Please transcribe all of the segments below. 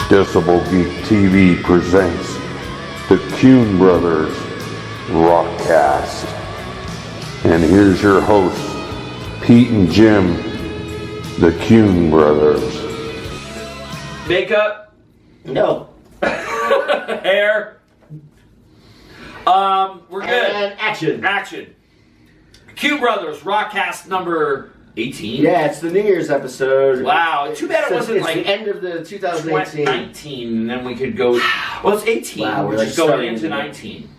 Decibel Geek TV presents the Kuhn Brothers Rockcast. And here's your hosts, Pete and Jim, the Kuhn Brothers. Makeup? No. Hair? We're good. And action. Action. Kuhn Brothers Rockcast number 18. Yeah, it's the New Year's episode. Wow, too bad it wasn't it's like the end of the 2018. 19, and then we could go. Well, it's 18. Wow, we're we're like just going starting into to- 19.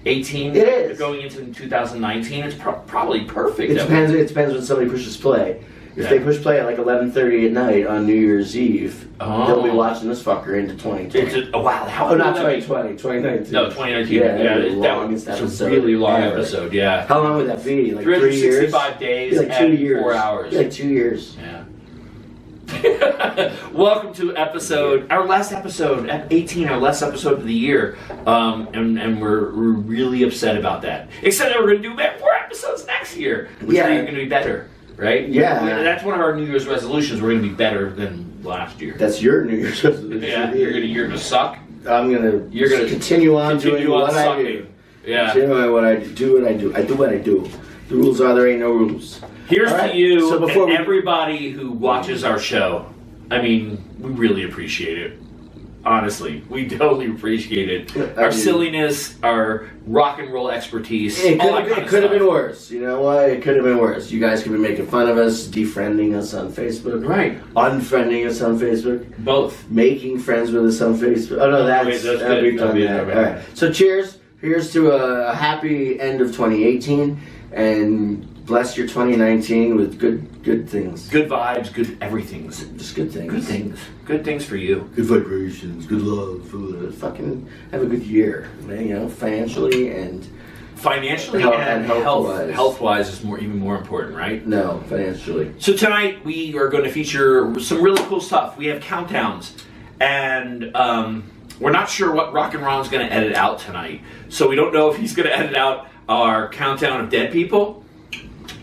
18. It is. Going into 2019. It's probably perfect. It depends when somebody pushes play. If they push play at like 11:30 at night on New Year's Eve, they'll be watching this fucker into 2020. Wow, how not 2020, 2019. No, 2019. Yeah, it's the longest it's episode a really long ever. episode, yeah. How long would that be? Like 3 years? 365 days Like 2 and years. 4 hours. Like 2 years. Yeah. Welcome to our last episode, 18, our last episode of the year, and we're really upset about that. Except that we're going to do more episodes next year, which are going to be better, right? Yeah. That's one of our New Year's resolutions. We're going to be better than last year. That's your New Year's resolution. Yeah, you're going to suck. You're gonna continue on doing what sucking. I do. Yeah. Continue on what I do. I do what I do. The rules are there ain't no rules. Here's All right, to you so before and we- everybody who watches our show. I mean, we really appreciate it. Honestly, we totally appreciate it. Our silliness, our rock and roll expertise. It all that kind of could have stuff. been worse. You know what? It could have been worse. You guys could be making fun of us, defriending us on Facebook, Right. unfriending us on Facebook, Both. making friends with us on Facebook. Oh no, Wait, that's good. we've done That'd be that. good. All right. So cheers. Here's to a happy end of 2018, and bless your 2019 with good things. Good vibes, good everything's. Just good things. Good things. Good things for you. Good vibrations, good love. Fucking have a good year, man, you know, financially and Financially Health- and and health-wise. health-wise is even more important, right? no, financially. So tonight we are going to feature some really cool stuff. We have countdowns, and we're not sure what Rock and Ron's going to edit out tonight. So we don't know if he's going to edit out our countdown of dead people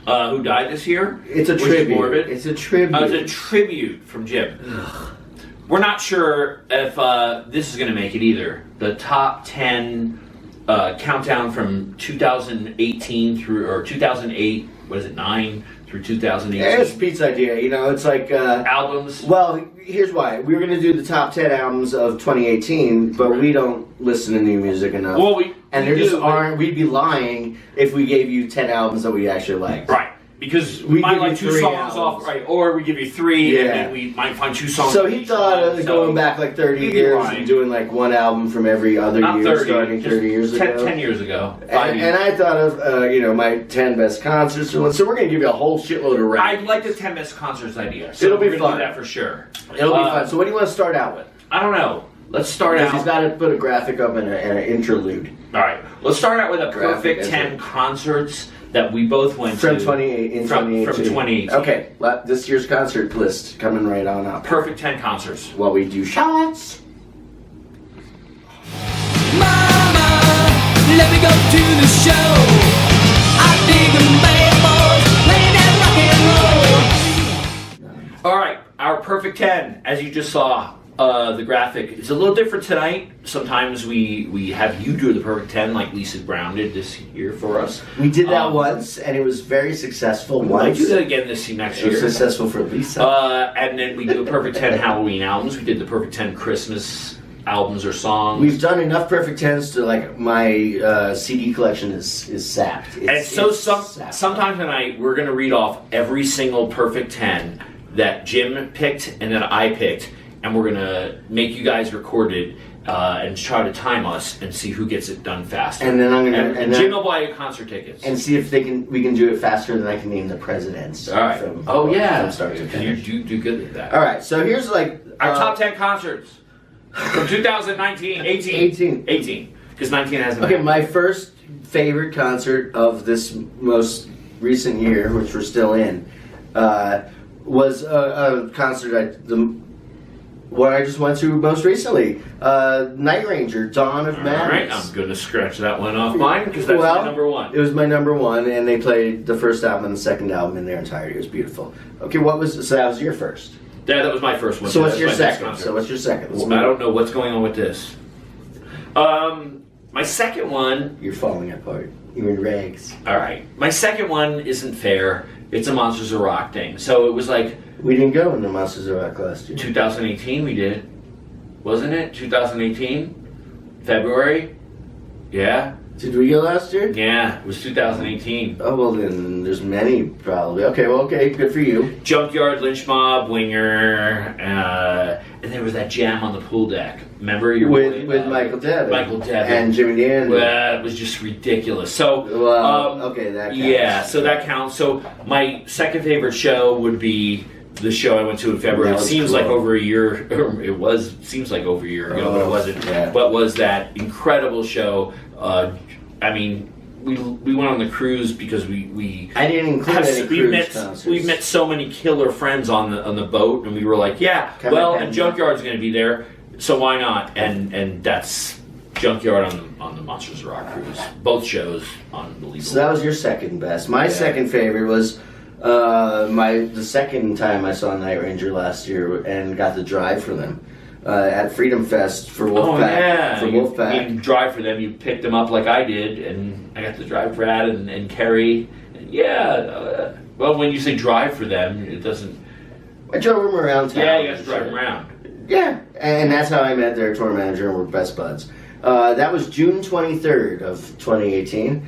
who died this year. It's a which is tribute. morbid. It's a tribute. It's a tribute from Jim. We're not sure if this is going to make it either. The top 10 countdown from 2018 through, or 2008, what is it, 9 through 2018? Yeah, it's Pete's idea. You know, it's like albums. well, here's why. We were going to do the top 10 albums of 2018, but we don't listen to new music enough. Well, and we there just do, aren't. We'd be lying if we gave you 10 albums that we actually liked. Right. Because We we might give you like 2 3 songs off, albums. right? Or we give you 3, and Yeah. then we might find 2 songs. So from he each thought one, of so going back like 30 we'd be years lying. and doing like one album from every other Not year, 30, starting just 30 years 10, ago. 10 years ago. 5 And years. I thought of, my 10 best concerts. So we're going to give you a whole shitload of I rankings. like the 10 best concerts idea. So It'll be we're gonna fun. do that for sure. It'll be fun. So what do you want to start out with? I don't know. Let's start Because out. he's got to put a graphic up and an interlude. All right. Let's start out with a Graphic perfect as 10 well. concerts that we both went From to. 2018. From 2018. Okay, this year's concert list coming right on up. Perfect 10 concerts. While we do shots. Mama, let me go to the show. I dig the bad boys playing that rock and roll. All right. Our perfect 10, as you just saw, the graphic is a little different tonight. Sometimes we have you do the perfect 10 like Lisa Brown did this year for us. We did that once, and it was very successful We might once. do that again next It was year. successful for Lisa. And then we do a perfect 10 Halloween albums. We did the perfect 10 Christmas albums or songs. We've done enough perfect 10s to like my CD collection is sapped. And so sapped. sometime tonight we're going to read off every single perfect 10 that Jim picked and that I picked, and we're going to make you guys record it and try to time us and see who gets it done faster. And then I'm gonna and Jim will buy you concert tickets. and see if we can do it faster than I can name the presidents. All right. From start to You finish. do good with that. All right. So here's like Our top 10 concerts from 2019, 18. Because 19 hasn't Okay, happened. my first favorite concert of this most recent year, which we're still in, was a concert what I just went to most recently. Night Ranger, Dawn of Madness. All right, I'm going to scratch that one off mine because that's my number one. It was my number one, and they played the first album and the second album in their entirety. It was beautiful. Okay, so that was your first? Yeah, that was my first one. So what's That's your my next second? concert. So what's your second? Let's Well, move I on. don't know what's going on with this. My second one. You're falling apart. You're in rags. All right, my second one isn't fair. It's a Monsters of Rock thing. So it was like We didn't go in the Monsters of Rock last year. 2018. We did, wasn't it? 2018, February. Yeah, Did we go last year? yeah. It was 2018. Oh, well, then there's many probably. Okay, well, okay, good for you. Junkyard, Lynch Mob, Winger, and there was that jam on the pool deck. Remember? With Michael Devin. Michael Devin. And Jimmy Dan. That was just ridiculous. So, Well, okay, that counts. yeah, so that counts. So my second favorite show would be the show I went to in February. That It was seems cool. like over a year. Seems like over a year ago, but it wasn't. Yeah. But was that incredible show? I mean, we went on the cruise because we I didn't include any we cruise met concerts. we met so many killer friends on the boat, and we were like, yeah, Come well, on, and man. Junkyard's going to be there, so why not? And that's Junkyard on the Monsters of Rock cruise. Both shows unbelievable. So that was your second best. My Yeah. second favorite was the second time I saw Night Ranger last year and got the drive for them at Freedom Fest for Wolfpack. Oh yeah, For you Wolfpack. drive for them. You picked them up like I did, and I got to drive Brad and Kerry. And yeah, well, when you say drive for them, it doesn't. I drove them around town. Yeah, you got to drive them around. Yeah, and that's how I met their tour manager and we're best buds. That was June 23rd of 2018,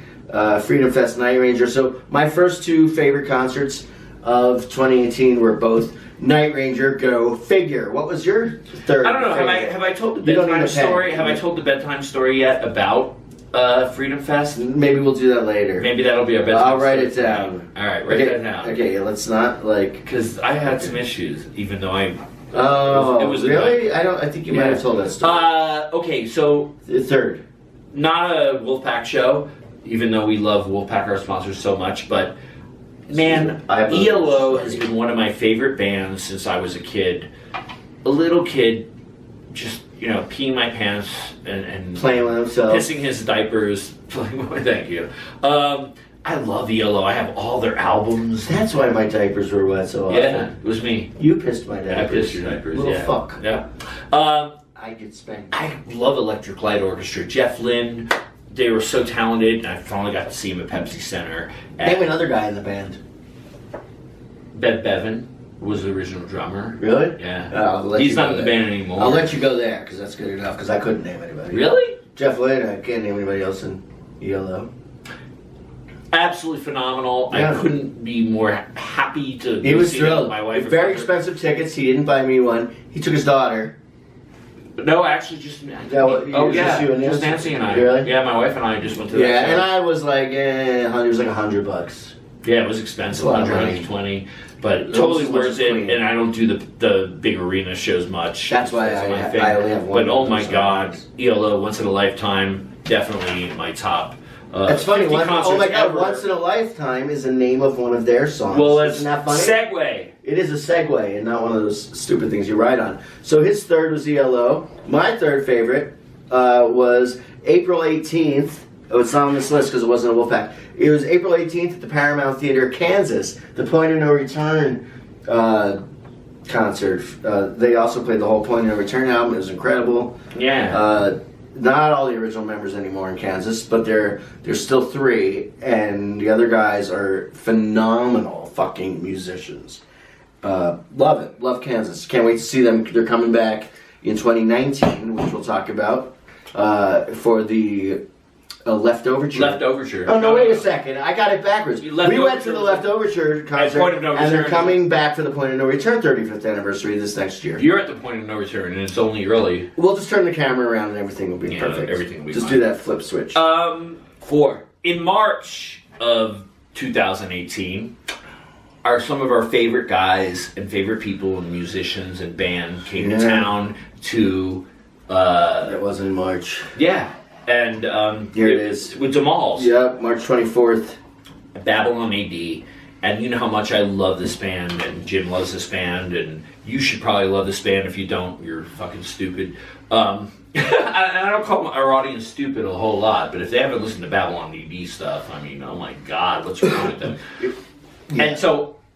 Freedom Fest Night Ranger. So my first two favorite concerts of 2018 were both Night Ranger, go figure. What was your third? I don't know. favorite? Have I told the You don't need bedtime a pen. story? Have I told the bedtime story yet about Freedom Fest? Maybe we'll do that later. Maybe that'll be our bedtime. I'll write story it down. All right, write okay, that down. Okay, let's not like. Because I had some issues, even though I. Oh, it was a really? I think you might have told that story. Okay, so The third. not a Wolfpack show, even though we love Wolfpack, our sponsors, so much, but man, I have a ELO story. has been one of my favorite bands since I was a kid. A little kid, just, peeing my pants and Playing with himself. pissing his diapers. Thank you. I love ELO. I have all their albums. That's why my diapers were wet so often. Yeah, it was me. You pissed my diapers. I pissed your diapers, Little yeah. fuck. Yeah. I get spanked. I love Electric Light Orchestra. Jeff Lynne, they were so talented, and I finally got to see him at Pepsi Center. Name another guy in the band. Bev Bevan was the original drummer. Really? Yeah. I'll let He's you not go in the there. band anymore. I'll let you go there because that's good enough because I couldn't name anybody. Really? Jeff Lynne, I can't name anybody else in ELO. Absolutely phenomenal. Yeah. I couldn't be more happy to He was see thrilled. my wife. Very expensive tickets. He didn't buy me one. He took his daughter. No, actually, just just you and just Nancy? Nancy and I. Really? Yeah, my wife and I just went to that Yeah, show. and I was like, it was like $100. Yeah, it was expensive, It's a lot of 120, but It totally was worth it. clean. And I don't do the big arena shows much. That's why That's my I thing. only have one But oh of my those God, songs. ELO, once in a lifetime, definitely my top. That's funny. 50 Oh concerts my God! ever. Once in a Lifetime is the name of one of their songs. Well, let's Isn't that funny? segue. It is a segue and not one of those stupid things you write on. So his third was ELO. My third favorite was April 18th. Oh, it's not on this list because it wasn't a Wolfpack. It was April 18th at the Paramount Theater, Kansas. The Point of No Return concert. They also played the whole Point of No Return album. It was incredible. Yeah. Not all the original members anymore in Kansas, but there's still three, and the other guys are phenomenal fucking musicians. Love it. Love Kansas. Can't wait to see them. They're coming back in 2019, which we'll talk about, for the Leftoverture. Leftoverture. Oh, no, wait a second. I got it backwards. We went to Leftoverture. the Leftoverture concert, Point of No and they're Return. coming back for the Point of No Return 35th anniversary this next year. You're at the point of no return, and it's only early. We'll just turn the camera around and everything will be Yeah, perfect. everything will be just fine. do that flip switch. 4. In March of 2018, some of our favorite guys and favorite people and musicians and band came to Yeah. town to, That was in March. yeah, and Here it is. with Jamal's. Yep, March 24th. Babylon AD, and you know how much I love this band, and Jim loves this band, and you should probably love this band. If you don't, you're fucking stupid. I don't call our audience stupid a whole lot, but if they haven't listened to Babylon AD stuff, I mean, oh my God, what's wrong with them?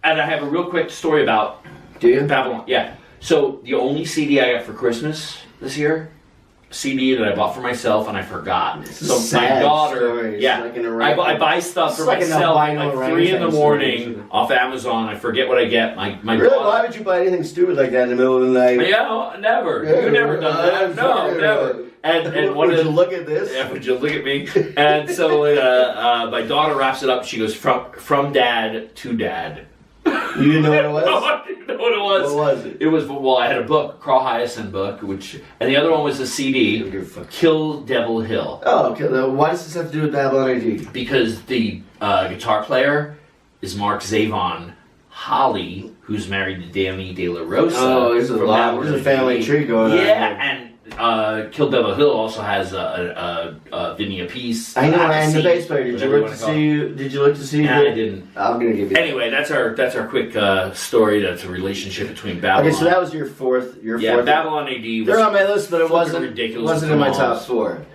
And I have a real quick story about Do you? Babylon, yeah. So the only CD I got for Christmas this year, CD that I bought for myself and I forgot. So my daughter, story. yeah, Like I buy stuff for myself at like 3 in the morning off Amazon. I forget what I get. My really? daughter, Why would you buy anything stupid like that in the middle of the night? Yeah, never. You never done that. No, never. And would you look at this? Yeah, would you look at me? And so my daughter wraps it up. She goes from dad to dad. You didn't know what it was? No, I didn't know what it was. What was it? It was, well, I had a book, Carl Hyacin book, and the other one was a CD, Kill Devil Hill. Oh, okay. Why does this have to do with Babylon AD? Because the guitar player is Mark Zavon Holly, who's married to Danny De La Rosa. Oh, there's a family tree going on. Yeah, and Kill Devil Hill also has Vinny Appice. I know, and the bass player. Did you look to see? Nah, I didn't. I'm gonna give you. Anyway, that's our quick story. That's a relationship between Babylon. Okay, so that was your fourth. Yeah, Babylon AD. They're on my list, but it wasn't ridiculous. Wasn't in my top 4.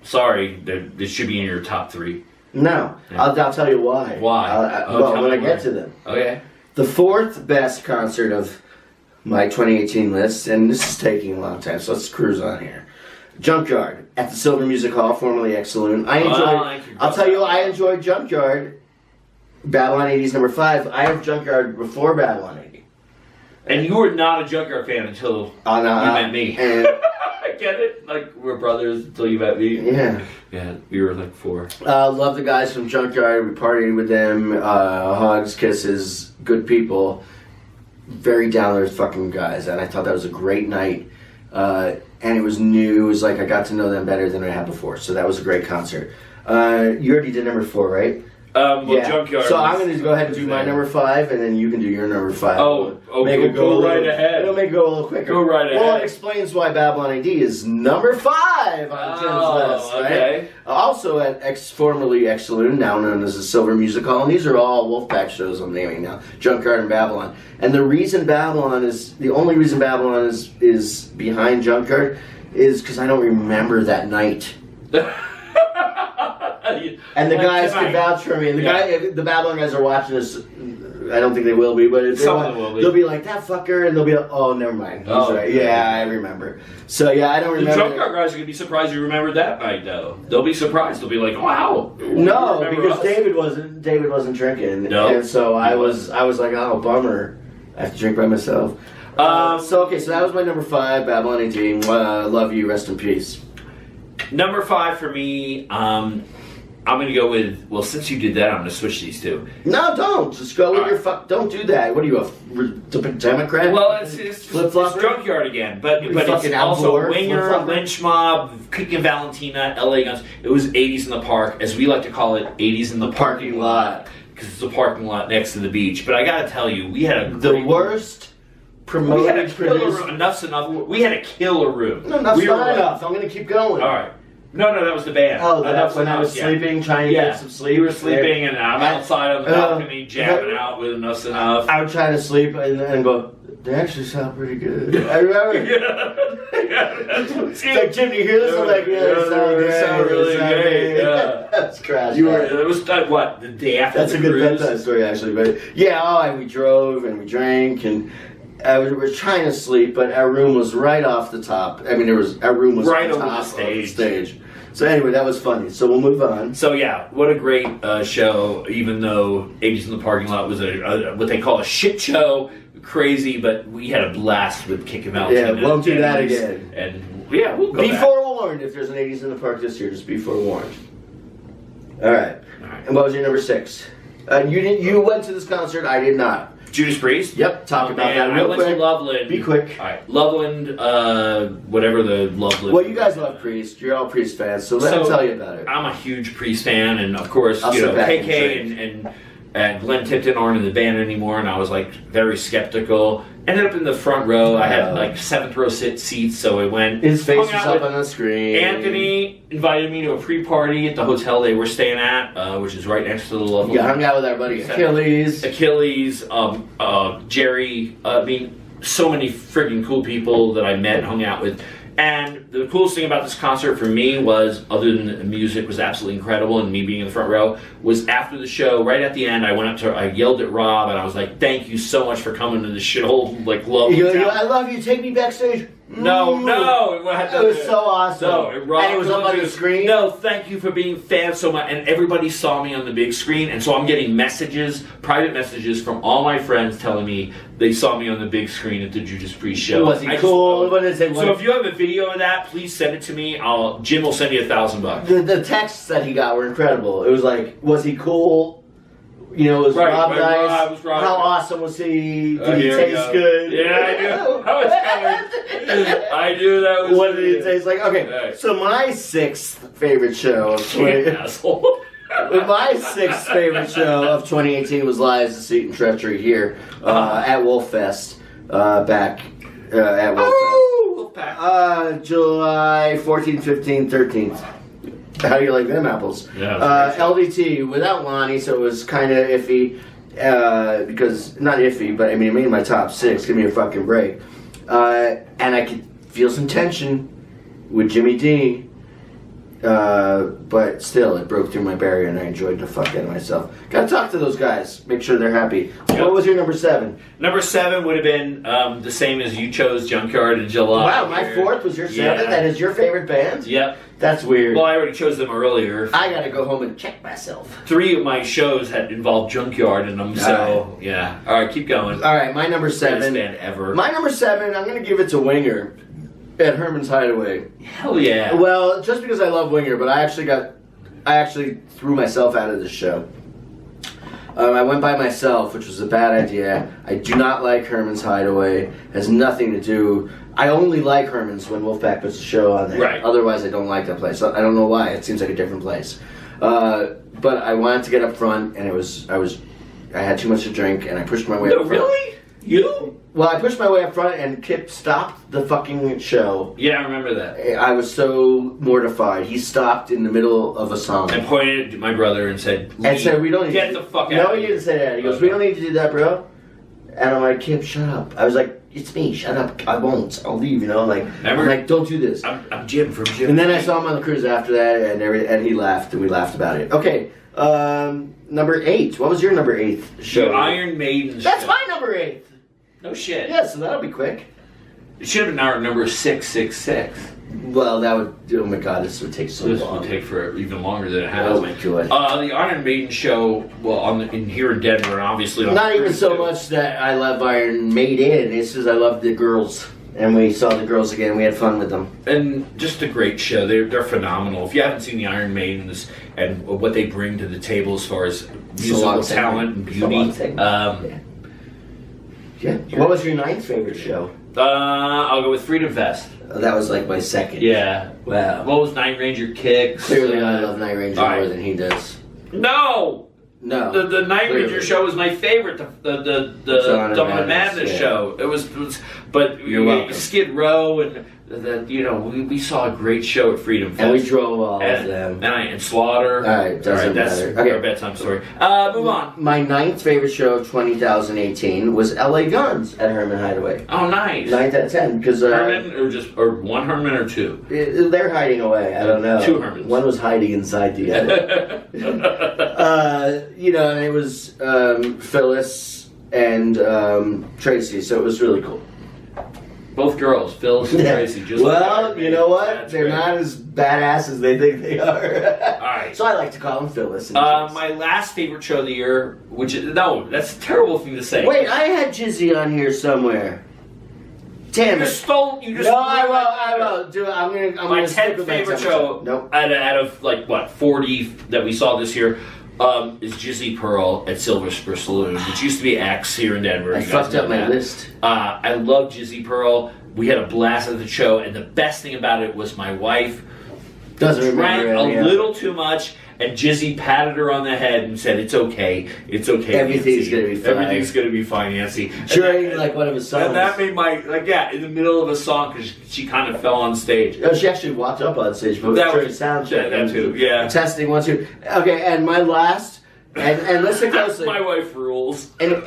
Sorry, this should be in your top 3. No, Yeah. I'll tell you why. Why? When I get to them. Okay. The 4th best concert of my 2018 list, and this is taking a long time, so let's cruise on here. Junkyard at the Silver Music Hall, formerly X Saloon. I'll tell you, I enjoyed Junkyard. Babylon AD's number 5. I have Junkyard before Babylon AD. And you were not a Junkyard fan until you met me. And, I get it. Like, we're brothers until you met me. yeah. Yeah, we were like 4. Love the guys from Junkyard. We partied with them. Hugs, kisses, good people. Very down to earth fucking guys. And I thought that was a great night. And it was new. It was like I got to know them better than I had before. So that was a great concert. You already did number 4, right? Yeah. Junkyard. So I'm going to go ahead and do my number 5, and then you can do your number 5. Go right ahead. It'll make it go a little quicker. Go right ahead. Well, it explains why Babylon AD is number 5 on Tim's list. Okay. Right? Also at formerly X Saloon, now known as the Silver Music Hall, and these are all Wolfpack shows I'm naming now, Junkyard and Babylon. And the only reason Babylon is behind Junkyard is because I don't remember that night. And the guys can vouch for me. And the Babylon guys are watching this. I don't think they will be, but they'll be like, that fucker, and they'll be like, oh, never mind. He's right. Yeah, I remember. So, yeah, I don't remember. The Junkyard guys are going to be surprised you remembered that night, though. They'll be surprised. They'll be like, wow. No, because David wasn't drinking. No. And so I was like, oh, bummer. I have to drink by myself. So that was my number 5, Babylon AD. Love you, rest in peace. Number 5 for me, I'm going to go with, well, since you did that, I'm going to switch these two. No, don't. Just go with your don't do that. What are you, a Democrat? Well, it's Junkyard again, but it's also Winger, Lynch Mob, Kicking Valentina, LA Guns. It was 80s in the park, as we like to call it, 80s in the parking lot, because it's a parking lot next to the beach. But I got to tell you, we had the worst promoted. We had a killer room. Enough's enough. We had a killer room. No, that's not enough. I'm going to keep going. All right. No, that was the band. Oh, that's when I was sleeping, trying to get some sleep. You were sleeping, and I'm outside on the balcony jamming out with Enough's Enough. I would try to sleep and go, they actually sound pretty good. I remember. It's like, Jim, do you hear this? I'm like, they sound really great. Yeah. That's crash. It was what, the day after That's the a good cruise? bedtime story, actually. But yeah, we drove and we drank and we were trying to sleep, but our room was right off the top. I mean, our room was right on over top the stage. So anyway, that was funny. So we'll move on. So yeah, what a great show, even though 80s in the Parking Lot was what they call a shit show. Crazy, but we had a blast with Kicking Valentina. Yeah, won't do that again. And yeah, we'll go be back. forewarned if there's an 80s in the Park this year. Just be forewarned. All right. And what was your number 6? You went to this concert. I did not. Judas Priest? Yep, talk about that I real went quick. to Loveland. Be quick. All right, Loveland, whatever the Loveland. Well, you guys love Priest. You're all Priest fans, so let me tell you about it. I'm a huge Priest fan, and of course, I'll sit back KK and Glenn Tipton aren't in the band anymore, and I was like very skeptical. Ended up in the front row. I had like 7th row seats, so I went. His face was up on the screen. Anthony invited me to a pre-party at the hotel they were staying at, which is right next to the Loveland. Yeah, hung out with our buddy Achilles, Jerry. I mean, so many friggin' cool people that I met and hung out with. And the coolest thing about this concert for me was, other than the music was absolutely incredible and me being in the front row, was after the show, right at the end, I yelled at Rob and I was like, "Thank you so much for coming to this shithole, like, love." I love you. Take me backstage. No. It was so awesome. No, and it was up on the screen. No, thank you for being fans so much. And everybody saw me on the big screen, and so I'm getting messages, private messages from all my friends telling me they saw me on the big screen at the Judas Priest show. Was he cool? What did it say? So if you have a video of that, please send it to me. Jim will send you $1,000. The texts that he got were incredible. It was like, was he cool? You know, was Rob nice? How awesome was he? Did he taste good? Yeah, I knew. I was coming. I knew that was. What did he taste like? Okay, so my sixth favorite show of my sixth favorite show of 2018 was Lies, Deceit, and Treachery here at Wolffest back at Wolffest. July 14th, 15th, 13th. How do you like them apples? Yeah, LDT without Lonnie, so it was kind of iffy. Because, not iffy, but I mean, it made my top 6. Give me a fucking break. And I could feel some tension with Jimmy D. But still, it broke through my barrier and I enjoyed the fuck out of myself. Gotta talk to those guys, make sure they're happy. Yep. What was your number 7? Number 7 would have been the same as you chose, Junkyard in July. Wow, my 4th was your 7th? Yeah. That is your favorite band? Yep. That's weird. Well, I already chose them earlier. I gotta go home and check myself. 3 of my shows had involved Junkyard in them, so yeah. All right, keep going. All right, my number 7. Best band ever. My number 7, I'm gonna give it to Winger at Herman's Hideaway. Hell yeah. Well, just because I love Winger, but I actually threw myself out of this show. I went by myself, which was a bad idea. I do not like Herman's Hideaway. It has nothing to do. I only like Herman's when Wolfpack puts a show on there. Right. Otherwise, I don't like that place. I don't know why. It seems like a different place. But I wanted to get up front, and I had too much to drink, and I pushed my way up front. Really? You? Well, I pushed my way up front, and Kip stopped the fucking show. Yeah, I remember that. I was so mortified. He stopped in the middle of a song. And pointed at my brother and said, "And said, we don't need get the fuck out." No, he didn't say that. He goes, "We don't need to do that, bro." And I'm like, "Kip, shut up." I was like, "It's me. Shut up. I won't. I'll leave." You know, like, remember? I'm like, "Don't do this." I'm Jim from Jim. And then I saw him on the cruise after that, and he laughed, and we laughed about it. Okay, number 8. What was your number 8 show? The Iron Maiden. That's my number 8. No shit. Yeah, so that'll be quick. It should have been our number 666. Well, that would. Oh my god, this would take so long. This would take for even longer than it has. Oh my god. The Iron Maiden show, well, in here in Denver, and obviously not even so much that I love Iron Maiden. It's just I love the girls, and we saw the girls again. We had fun with them, and just a great show. They're phenomenal. If you haven't seen the Iron Maidens and what they bring to the table as far as musical talent and beauty, yeah. What was your 9th favorite show? I'll go with Freedom Fest. That was like my 2nd. Yeah. Wow. What was Night Ranger Kicks? Clearly, I love Night Ranger more than he does. No. The Night Ranger show was my favorite. The Dawn of Madness show. It was but Skid Row and we saw a great show at Freedom Fest. And we drove all of them. And Slaughter. Alright, doesn't matter. Okay, our bedtime story. Move on. My 9th favorite show of 2018 was LA Guns at Herman Hideaway. Oh, nice. 9th out of 10 because Herman or one Herman or 2? They're hiding away. I don't know. 2 Hermans. One was hiding inside the other. And it was Phyllis and Tracy, so it was really cool. Both girls, Phyllis and Tracy. Just well, you know what? They're not as badass as they think they are. Alright. So I like to call them Phyllis. And my last favorite show of the year, which is... No, that's a terrible thing to say. Wait, I had Jizzy on here somewhere. Damn it. You just no, I won't. Do it. I'm my gonna 10th favorite show, out of like, what, 40 that we saw this year, is Jizzy Pearl at Silver Spur Saloon, which used to be X here in Denver. I fucked up my list. I love Jizzy Pearl. We had a blast at the show, and the best thing about it was my wife drank a little too much, and Jizzy patted her on the head and said, "It's okay. It's okay, Everything's Nancy. gonna be fine. Everything's gonna be fine, Nancy." During like one of his songs. And that made in the middle of a song, because she kind of fell on stage. Oh, she actually walked up on stage, but that was sound check. That too, yeah. Testing 1, 2. Okay, and my last, and listen closely. My wife rules. And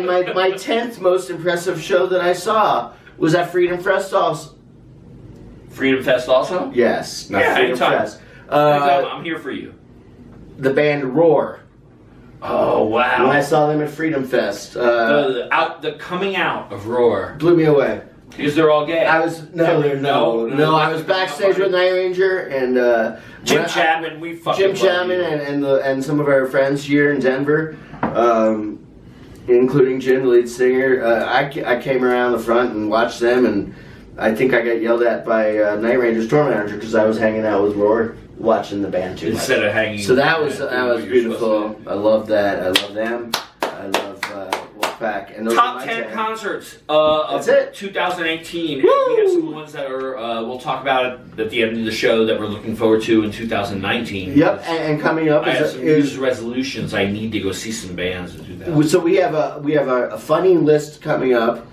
my 10th most impressive show that I saw was at Freedom Fest Freedom Fest also? Yes. Not Yeah, Freedom anytime. Fest. I'm here for you. The band Roar. Oh, wow. When I saw them at Freedom Fest, The coming out of Roar. blew me away. Because they're all gay. I was no. I was backstage with Night Ranger and Jim Chapman. We fucking Jim love Chapman you. and some of our friends here in Denver, including Jim, the lead singer. I came around the front and watched them, and I think I got yelled at by Night Ranger's tour manager because I was hanging out with Roar, watching the band too much. Instead of hanging. So that was beautiful. I love that. I love them. I love Wolfpack. And those are Top my 10 10. concerts of That's it. 2018. Woo! And we have some ones that are we'll talk about at the end of the show that we're looking forward to in 2019. Yep, and coming up I have is, some news resolutions. I need to go see some bands in 2019. so we have a funny list coming up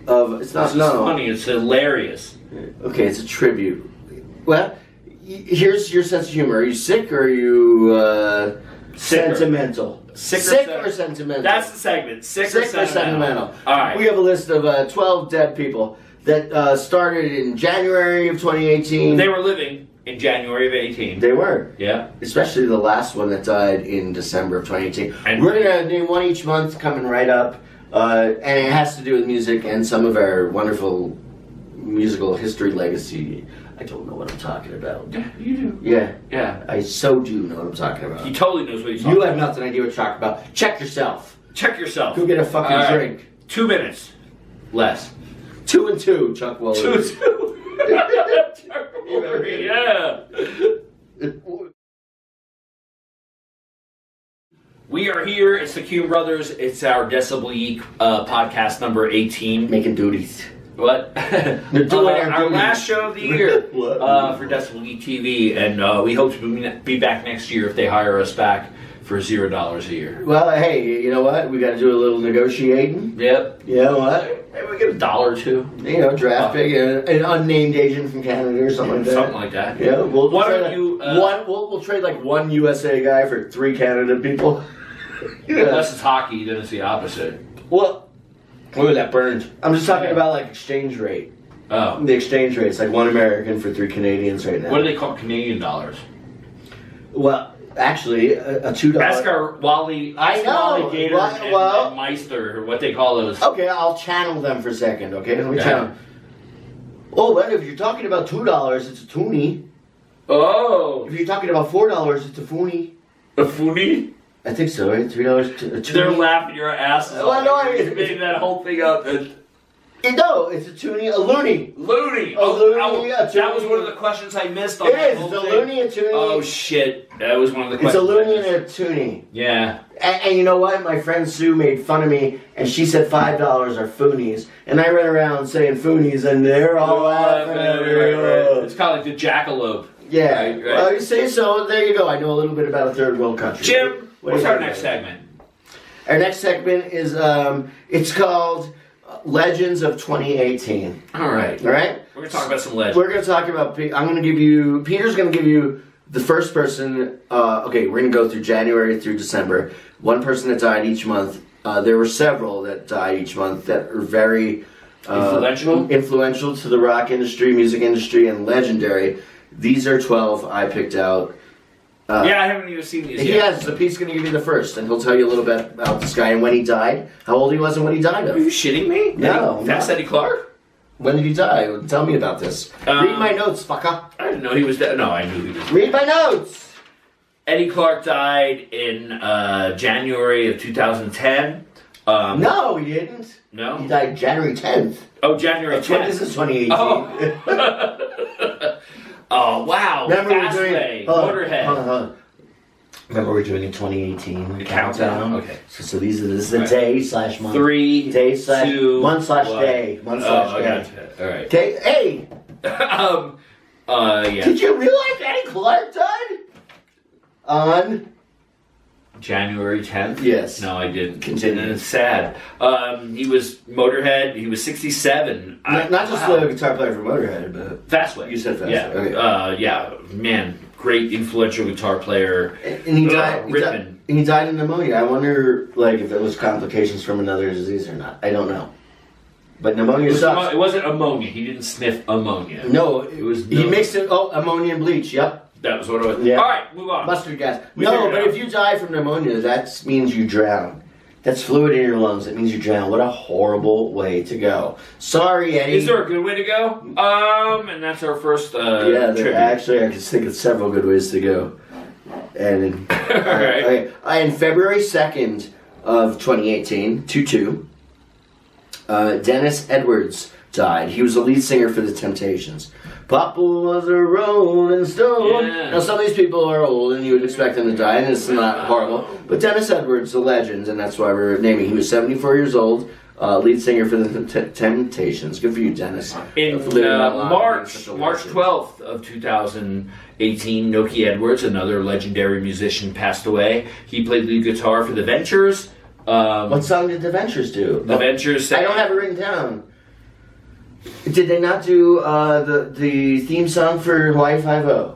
of it's not It's funny. It's hilarious. Okay, it's a tribute. Well, here's your sense of humor. Are you sick or are you Sicker. sentimental? Sick or sentimental? That's the segment. Sick Sick or sentimental. All right. We have a list of 12 dead people that started in January of 2018. They were living in January of 18. They were. Yeah. Especially the last one that died in December of 2018. And we're going to do one each month coming right up. And it has to do with music and some of our wonderful musical history legacy. I don't know what I'm talking about. Yeah, you do. Yeah. Yeah. I so do know what I'm talking about. He totally knows what he's talking You about. have nothing idea what you're talking about. Check yourself. Check yourself. Go get a fucking All right. drink. 2 minutes. Less. 2 and 2, Chuck Waller. 2. Yeah. We are here. It's the Kuhn Brothers. It's our Decibel Geek podcast number 18. Making duties. What? They're doing our duties. last show of the year What? for Decibel Geek TV, and we hope to be back next year if they hire us back for $0 a year. Well, hey, you know what? We got to do a little negotiating. Yep. You know what? Maybe we get $1 or $2. You know, draft pick an unnamed agent from Canada or something like that. Something like that. Yeah, we'll Why trade don't you? we'll trade like one USA guy for 3 Canada people. Unless it's hockey, then it's the opposite. Well, ooh, that burned. I'm just talking about like exchange rate. Oh. The exchange rate is like 1 American for 3 Canadians right now. What do they call Canadian dollars? Well, actually, a $2. Ask our Wally. I know. Wally Gator and Meister, or what they call those. Okay, I'll channel them for a second. Okay, let me Yeah. channel. Oh, well, if you're talking about $2, it's a toonie. Oh. If you're talking about $4, it's a foonie. A foonie? I think so, right? $3 a toonie. They're laughing your asses Well, off. no, I mean- You made that whole thing up. No, it's a toonie, a loony. Loony. A loony, a that was toonie. one of the questions I missed on It that is. whole It's a thing. loony, a toonie. Oh shit! That was one of the It's a questions. loony I and missed. a toonie. Yeah. And you know what? My friend Sue made fun of me, and she said $5 are foonies. And I ran around saying foonies, and they're all laughing at me. It's kind of like the jackalope. Yeah. Right. Well, you say so. There you go. I know a little bit about a third world country. Jim, What what's do you our think next about it? segment? Our next segment is it's called Legends of 2018. All right. All right. We're gonna talk about some legends. We're going to talk about. I'm going to give you. Peter's going to give you the first person. Okay, we're going to go through January through December. One person that died each month. There were several that died each month that are very influential to the rock industry, music industry, and legendary. These are 12 I picked out. Yeah, I haven't even seen these He yet. has. So Pete's going to give you the first, and he'll tell you a little bit about this guy and when he died, how old he was, and what he died Are you of. shitting me? No, Fast no. Eddie Clark? When did he die? Tell me about this. Read my notes, fucker. I didn't know he was dead. No, I knew he was dead. Read my notes. Eddie Clark died in January of 2010. No, he didn't. No? He died January 10th. Oh, January 10th. This is 2018. Oh. Oh, wow. Remember we're doing Fastlane, Motorhead. Remember we're doing a 2018 The countdown. Okay. So this is the Right. day slash month. 3, Day slash 2, month slash 1. day. Month slash I day. gotcha. All right. Okay. Hey, Yeah. did you realize Eddie Clark died on? January 10th? Yes. No, I didn't. Continue. And it's sad. He was Motorhead. He was 67. Not just wow. the guitar player for Motorhead, but Fastway. You said Fastway, Yeah. okay. Yeah. Man, great influential guitar player. and he died. Rippin'. He died of pneumonia. I wonder, like, if it was complications from another disease or not. I don't know. But pneumonia sucks. It wasn't ammonia. He didn't sniff ammonia. No, It was he mixed it. Oh, ammonia and bleach. Yep. That was what it was. Yeah. All right, move on. Mustard gas. We No, figured it but out. if you die from pneumonia, that means you drown. That's fluid in your lungs. That means you drown. What a horrible way to go. Sorry, Eddie. Is there a good way to go? And that's our first Yeah, tribute. actually, I can think of several good ways to go. And Alright. in February 2nd of 2018, 2-2, Dennis Edwards died. He was the lead singer for The Temptations. Papa was a rolling stone. Yeah. Now, some of these people are old, and you would expect them to die, and it's not horrible. But Dennis Edwards, a legend, and that's why we're naming. He was 74 years old, lead singer for The Temptations. Good for you, Dennis. In For living that long and being such a March legend. 12th of 2018, Noki Edwards, another legendary musician, passed away. He played lead guitar for The Ventures. What song did The Ventures do? The Ventures. I don't have it written down. Did they not do the theme song for Hawaii Five-0?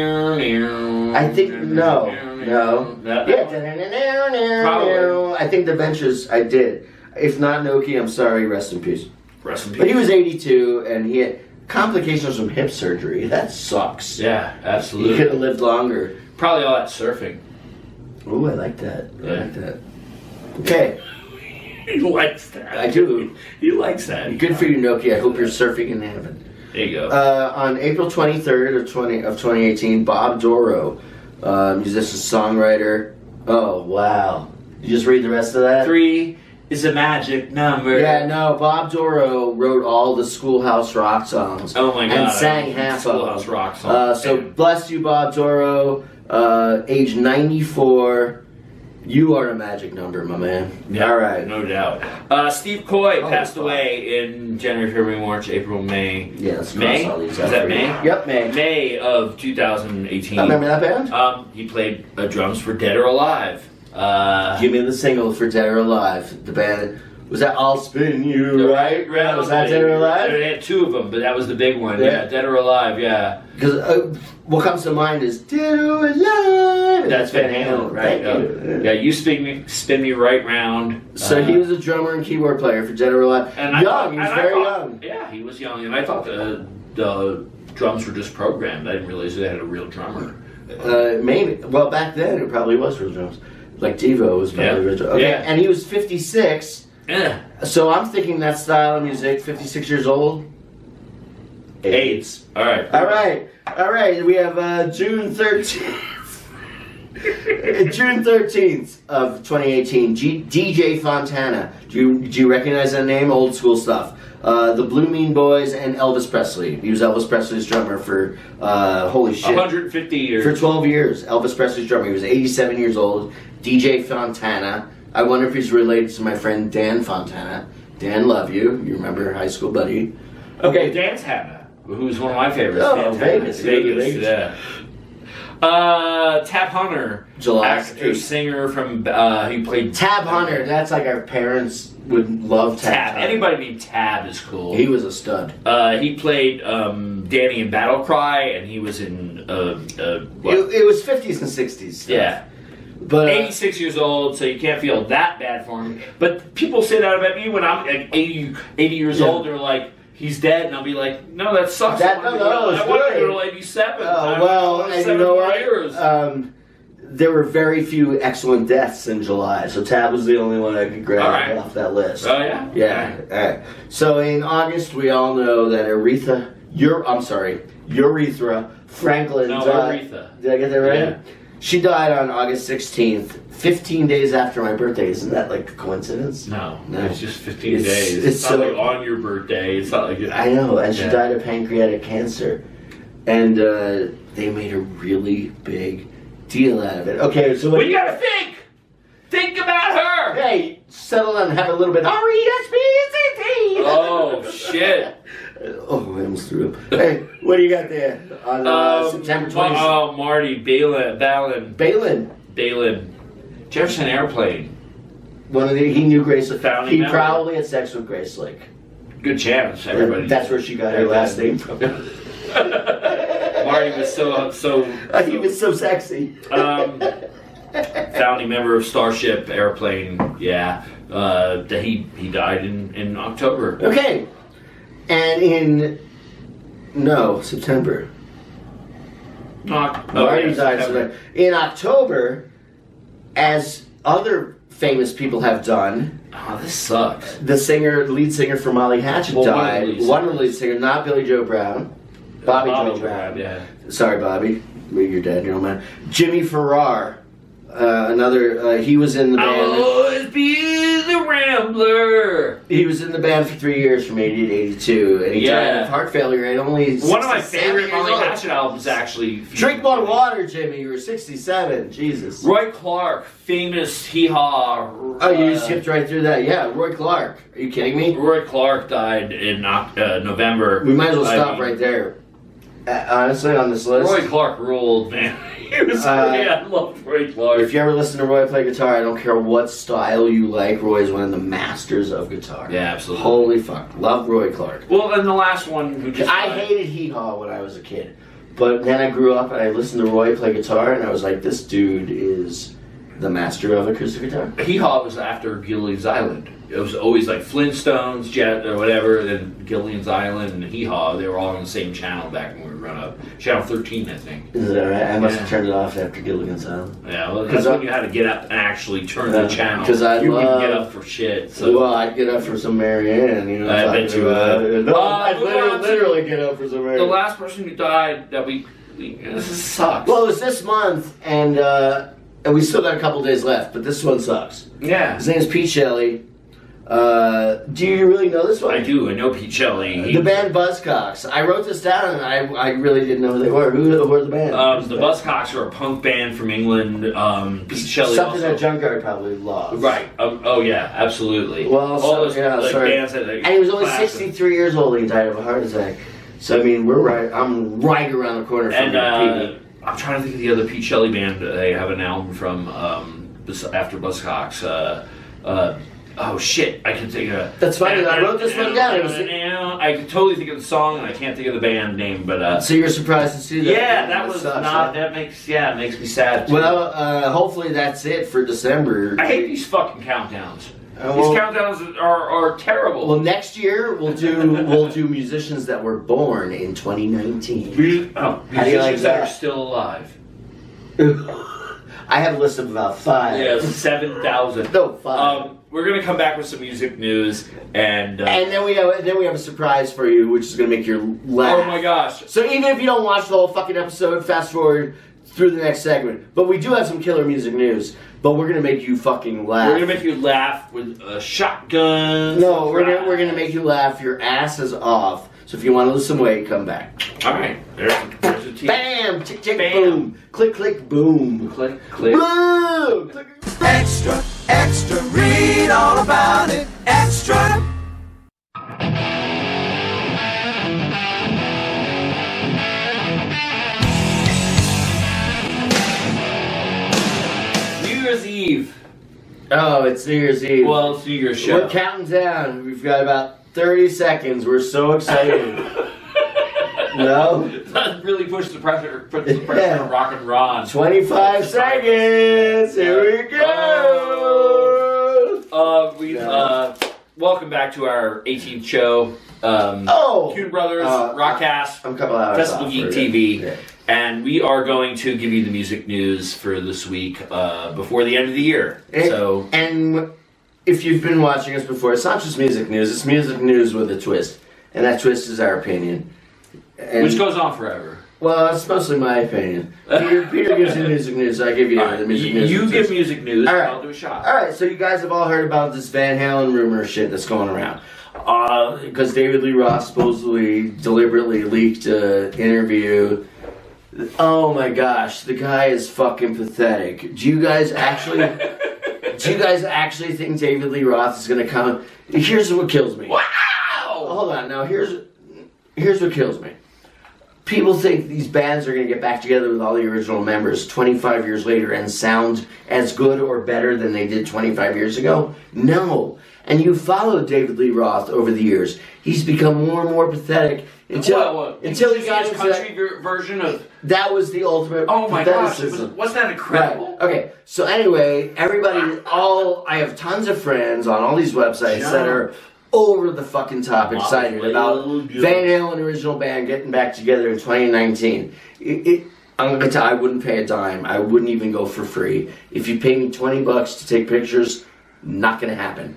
I think no. Yeah. Probably. I think The Ventures. I did. If not Noki, I'm sorry. Rest in peace. Rest in peace. But he was 82, and he had complications from hip surgery. That sucks. Yeah, He absolutely. could have lived longer. Probably all that surfing. Ooh, I like that. I Yeah. like that. Okay, He likes that. I do. He likes that. Good for you, Noki. I hope you're surfing in heaven. There you go. On April 23rd of 2018, Bob Doro, musician, songwriter. Oh, wow. You just read the rest of that? 3 is a magic number. Yeah, no, Bob Doro wrote all the Schoolhouse Rock songs. Oh my God. And sang half of Schoolhouse them. Rock songs. So bless you, Bob Doro. Age 94. You are a magic number, my man. Yeah, All right. no doubt. Steve Coy passed fuck. away in January, February, March, April, May. Yeah, let's May? cross all these Is out that for you. May? Yep, May. May of 2018. Remember that band? He played drums for Dead or Alive. Give me the single for Dead or Alive. The band was that I'll Spin You Right Round. Was that Dead or Alive? They had 2 of them, but that was the big one. Yeah. Yeah, Dead or Alive. Yeah, Because what comes to mind is Dead or Alive. that's Van Halen, right? Yeah, you spin me right round. So he was a drummer and keyboard player for Dead or Alive. And Young, he was very young. Yeah, he was young, and I thought the drums were just programmed. I didn't realize they had a real drummer. Maybe. Well, back then it probably was real drums. Like Devo was probably real drums. Okay, Yeah. and he was 56. Yeah. So I'm thinking that style of music, 56 years old. AIDS. All right. All right. We have June 13th. June 13th of 2018. DJ Fontana. Do you recognize that name? Old school stuff. The Blue Mean Boys and Elvis Presley. He was Elvis Presley's drummer for holy shit. 150 years. For 12 years, Elvis Presley's drummer. He was 87 years old. DJ Fontana. I wonder if he's related to my friend Dan Fontana. Dan, love you. You remember high school buddy. Okay, Dance Hanna, who's one of my favorites. Oh, Dance Vegas. Hanna. Vegas. Vegas. Yeah. Tab Hunter, July actor, 8th. singer from he played Tab Hunter. That's like our parents would love Tab. Tab. Hunter. Anybody named Tab is cool. He was a stud. He played Danny in Battle Cry, and he was in what? It was 50s and 60s. Stuff. Yeah. But 86 years old, so you can't feel that bad for him. But people say that about me when I'm like 80 years Yeah. old. They're like, he's dead, and I'll be like, no, that sucks. That- I want no, it's to go good. to 87. Oh, well, and you 7 know more what? years. There were very few excellent deaths in July, so Tab was the only one I could grab All right. off that list. Oh, yeah? Yeah. All right. So in August, we all know that Urethra Franklin No, died. Aretha. Did I get that right? Yeah. She died on August 16th, 15 days after my birthday. Isn't that like a coincidence? No, No. it's just 15 It's- days. it's It's not so- like on your birthday. It's not like I know, and she Yeah. died of pancreatic cancer. And they made a really big deal out of it. Okay, so But you gotta think! Think about her! Hey, settle down and have a little bit of R-E-S-P-C-T! Oh, shit. Oh, I almost threw up. Hey, what do you got there on September 20th? Oh, Marty Balin. Balin. Jefferson Airplane. He knew Grace Lake. Founding He member. probably had sex with Grace Lake. Good chance, everybody. That's where she got her last name from. Marty was so He was so sexy. founding member of Starship Airplane. Yeah. That he died in October. Okay. And September. Marty died September. in October, as other famous people have done. Oh, this sucks. The lead singer for Molly Hatchet died. One of the lead singers, not Billy Joe Brown. Bobby Joe Brown. Yeah. Sorry, Bobby. You're dead, you don't mind. Jimmy Farrar. He was in the band. I'll always be the Rambler. He was in the band for 3 years, from 80 to 82, and he died of heart failure at only 67 One of my favorite years Molly old. Hatchet albums, actually. Drink more water, Jimmy. You were 67. Jesus. Roy Clark, famous hee-haw. Oh, you skipped right through that. Yeah, Roy Clark. Are you kidding me? Roy Clark died in November. We might as well stop right there. Honestly, on this list. Roy Clark ruled, man. He was great. I loved Roy Clark. If you ever listen to Roy play guitar, I don't care what style you like, Roy is one of the masters of guitar. Yeah, absolutely. Holy fuck. Love Roy Clark. Well, and the last one who just I died. hated Hee Haw when I was a kid. But then I grew up and I listened to Roy play guitar and I was like, this dude is the master of acoustic guitar. Hee-Haw was after Gillian's Island. It was always like Flintstones, Jet, or whatever, then Gillian's Island and Hee-Haw. They were all on the same channel back when we were growing up. Channel 13, I think. Is that right? I must have turned it off after Gilligan's Island. Yeah, well, that's when you had to get up and actually turn the channel. Because you wouldn't get up for shit. So. Well, I'd get up for some Marianne, you know. I bet you would. No, I'd literally get up for some Marianne. The last person who died that this sucks. Well, it was this month, and we still got a couple days left, but this one sucks. Yeah. His name's Pete Shelley. Do you really know this one? I do. I know Pete Shelley. The band Buzzcocks. I wrote this down, and I really didn't know who they were. Who were the band? The Buzzcocks are a punk band from England. Pete Shelley Something also, that Junkyard probably loves. Right. Oh yeah, absolutely. Well, all those sorry. bands that and he was only 63 years old when he died of a heart attack. So I mean, I'm right around the corner from Pete. I'm trying to think of the other Pete Shelley band. They have an album from after Buzzcocks. Oh shit! I can think of. That's funny. I wrote this one down. I can totally think of the song, and I can't think of the band name. But so you're surprised to see that? Yeah, that was sucks, not. That makes me sad. Too. Well, hopefully that's it for December. I hate these fucking countdowns. Well, these countdowns are terrible. Well, next year we'll do musicians that were born in 2019. Musicians like that that? are still alive. I have a list of about 5. Yeah, 7,000. No, 5. We're gonna come back with some music news, and then we have a surprise for you, which is gonna make you laugh. oh my gosh! So even if you don't watch the whole fucking episode, fast forward through the next segment. But we do have some killer music news. But we're gonna make you fucking laugh. We're gonna make you laugh with a shotgun. No, we're gonna make you laugh your ass is off. So if you want to lose some weight, come back. All right, there's a team. Bam! Tick, tick, Bam. boom. Click, click, boom. Click, click. Boom! Click. Extra, extra, read all about it. Extra. New Year's Eve. Oh, it's New Year's Eve. Well, it's New Year's show. We're counting down. We've got about 30 seconds. We're so excited. No? That really pushed the pressure Yeah. on Rock and Ron. 25 seconds. Here we go. Welcome back to our 18th show. Kuhn Brothers, Rockcast, I'm a couple hours Decibel off Geek for TV. it. Yeah. And we are going to give you the music news for this week before the end of the year. And if you've been watching us before, it's not just music news. It's music news with a twist. And that twist is our opinion. And, which goes on forever. Well, it's mostly my opinion. Peter gives you music news, so I give you the music news. You give music news, all right. I'll do a shot. Alright, so you guys have all heard about this Van Halen rumor shit that's going around. Because David Lee Roth supposedly deliberately leaked an interview. Oh my gosh, the guy is fucking pathetic. Do you guys actually think David Lee Roth is gonna come? Here's what kills me. Wow! Hold on, now here's what kills me. People think these bands are going to get back together with all the original members 25 years later and sound as good or better than they did 25 years ago. No. And you followed David Lee Roth over the years. He's become more and more pathetic until he got his into country version of. that was the ultimate. Oh my gosh! patheticism. Wasn't that incredible? Right. Okay, so anyway, I have tons of friends on all these websites that are over the fucking top excited about Van Halen original band getting back together in 2019. I'm gonna tell you, I wouldn't pay a dime. I wouldn't even go for free. If you pay me $20 to take pictures, not gonna happen.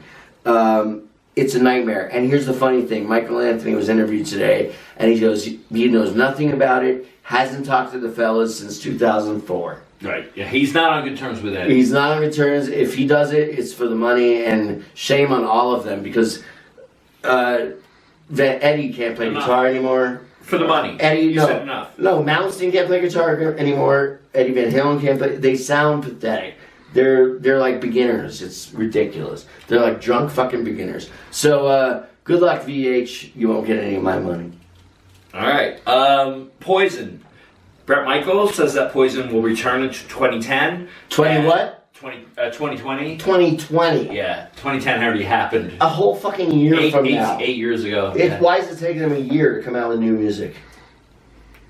It's a nightmare. And here's the funny thing: Michael Anthony was interviewed today, and he goes, he knows nothing about it. Hasn't talked to the fellas since 2004. Right. Yeah, he's not on good terms with Eddie. He's not on good terms. If he does it, it's for the money, and shame on all of them because Eddie can't play guitar anymore. For the money. Eddie, said enough. No, Malmsteen can't play guitar anymore. Eddie Van Halen can't play. They sound pathetic. They're like beginners. It's ridiculous. They're like drunk fucking beginners. So good luck, VH. You won't get any of my money. All right. Poison. Bret Michaels says that Poison will return in 2010. 2020. 2020. Yeah, 2010 already happened. A whole fucking year from now. 8 years ago. Why is it taking them a year to come out with new music?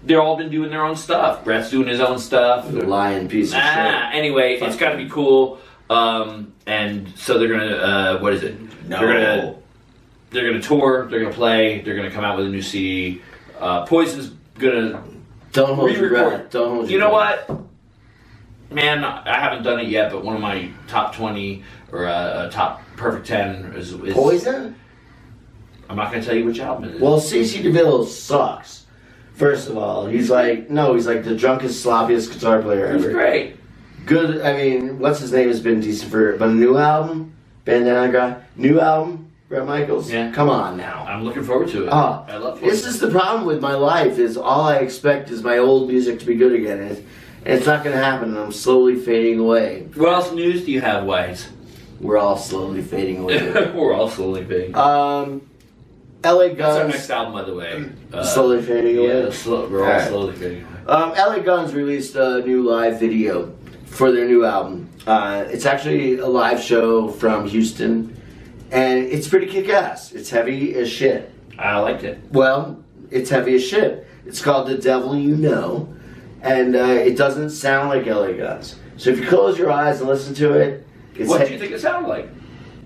They've all been doing their own stuff. Bret's doing his own stuff. The lying piece of shit. Anyway, it's got to be cool. And so they're gonna. What is it? No. They're gonna tour. They're gonna play. They're gonna come out with a new CD. Poison's gonna. Don't hold your breath. Don't hold your breath. You know what? Man, I haven't done it yet, but one of my top 20 or top perfect 10 is Poison? I'm not going to tell you which album it is. Well, C.C. DeVille sucks. First of all, he's like the drunkest, sloppiest guitar player ever. He's great. Good, I mean, what's his name has been decent but a new album? Bandana Guy? New album? Bret Michaels? Yeah. Come on now. I'm looking forward to it. Oh, I love this is the problem with my life is all I expect is my old music to be good again. And it's not going to happen, and I'm slowly fading away. What else news do you have, Wise? We're all slowly fading away. We're all slowly fading. LA Guns. That's our next album, by the way. Slowly fading away? Yeah, we're all slowly fading away. LA Guns released a new live video for their new album. It's actually a live show from Houston, and it's pretty kick-ass. It's heavy as shit. I liked it. Well, it's heavy as shit. It's called The Devil You Know. And it doesn't sound like LA Guns. So if you close your eyes and listen to it, What do you think it sounded like?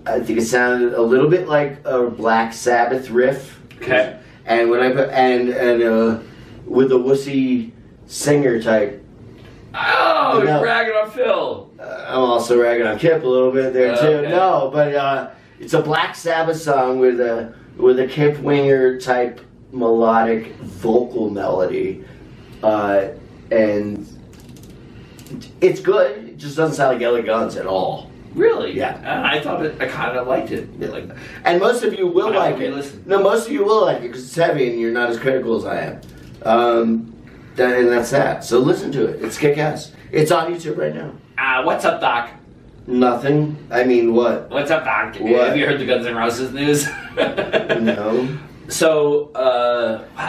I think it sounded a little bit like a Black Sabbath riff. Okay. And when I put with a wussy singer type. Oh, you're ragging on Phil. I'm also ragging on Kip a little bit there too. Okay. No, but it's a Black Sabbath song with a Kip Winger type melodic vocal melody. And it's good. It just doesn't sound like LA Guns at all. Really? Yeah. I thought I kind of liked it. Yeah. Like, And most of you will like it. Listen. No, most of you will like it because it's heavy and you're not as critical as I am. And that's that. So listen to it. It's kick-ass. It's on YouTube right now. what's up, Doc? Nothing. I mean, what? What's up, Doc? What? Have you heard the Guns N' Roses news? No. So,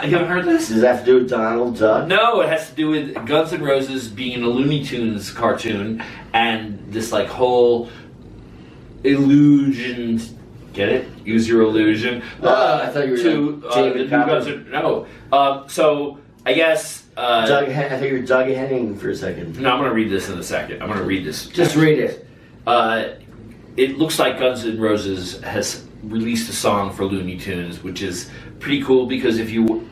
you haven't heard this? Does that have to do with Donald Duck? No, it has to do with Guns N' Roses being a Looney Tunes cartoon and this like whole illusion. Get it? Use your illusion. I thought you were to David the new Copper. Guns N' No. So I guess. I thought you were Doug Henning for a second. No, I'm going to read this in a second. I'm going to read this. Just read it. It looks like Guns N' Roses has released a song for Looney Tunes, which is pretty cool because if you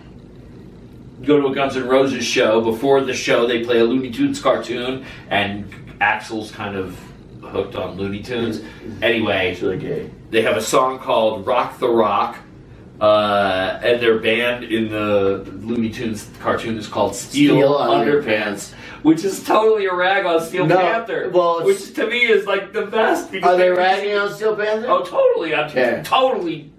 go to a Guns N' Roses show, before the show they play a Looney Tunes cartoon, and Axl's kind of hooked on Looney Tunes. Anyway, It's really gay. they have a song called Rock the Rock, and their band in the Looney Tunes cartoon is called Steel Underpants, which is totally a rag on Steel No, Panther, well, which to me is like the best. Because Are they ragging on Steel Panther? Oh, totally! I'm Yeah. totally.